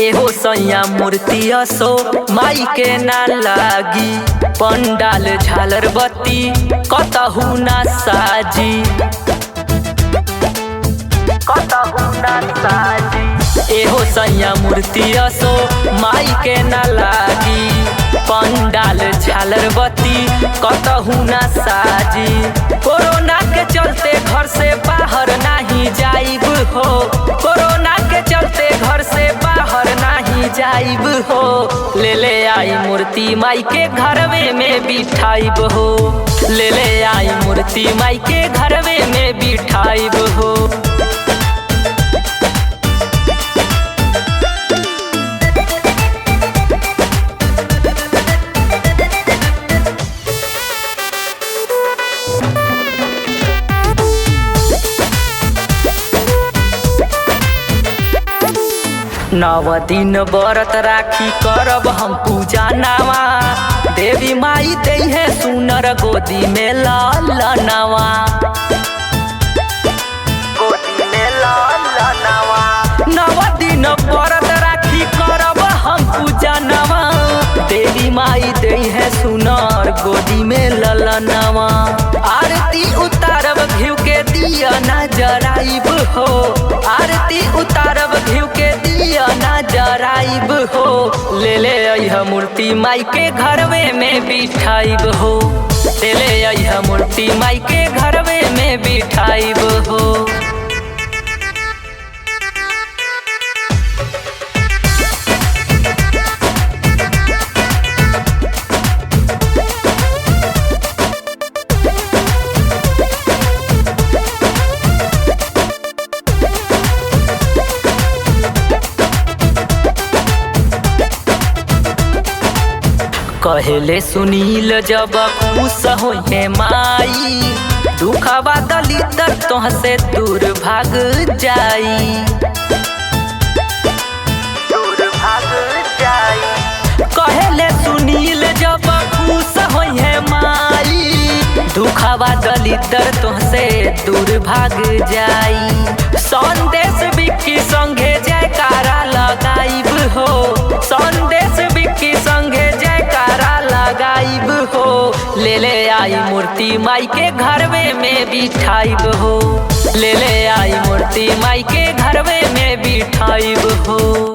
एहो सैया मूर्ति असो माई के ना लागी। पंडाल झालर बत्ती कतहु ना साजी, कतहु ना साजी। एहो सैया मूर्ति असो माई के ना लागी। पंडाल झालर बत्ती कतहु ना साजी। कोरोना के चलते घर से बाहर नहीं जाइब हो, कोरोना के चलते घर से बाहर नहीं जाइब हो। ले ले आई मूर्ति माई के घरवे में बिठाइब हो, ले ले आई मूर्ति माई के घरवे में बिठाइब हो। नव दिन व्रत राखी करब हम पूजा नावा। देवी माई दे सुनर गोदी में ललनवा, गोदी में ललनवा। नव दिन व्रत राखी करब हम पूजा नावा। देवी माई दे सुनर गोदी में ललनवा। आरती उतारब घिउ के दिया ना जराइब हो, आरती उतारब घिउ के दिया ना जराइब हो। ले ले अइह मूर्ति माई के घरवे में बिठाइब हो, ले ले अइह मूर्ति माई के घरवे में बिठाइब हो। कहेले सुनील जब खुश होए माई। दुखवा दलिदर तोह से दूर भाग जाई, दूर भाग जाई। कहेले सुनील जब खुश होए माई। दुखवा दलिदर तोह से दूर भाग जाई। संदेश बिक्की संगे जयकारा लगाइब हो, संदेश बिक्की संगे जयकारा लगाइब हो। ले ले आई मूर्ति माई के घरवे में बिठाइब हो, ले ले आई मूर्ति माई के घरवे में बिठाइब हो।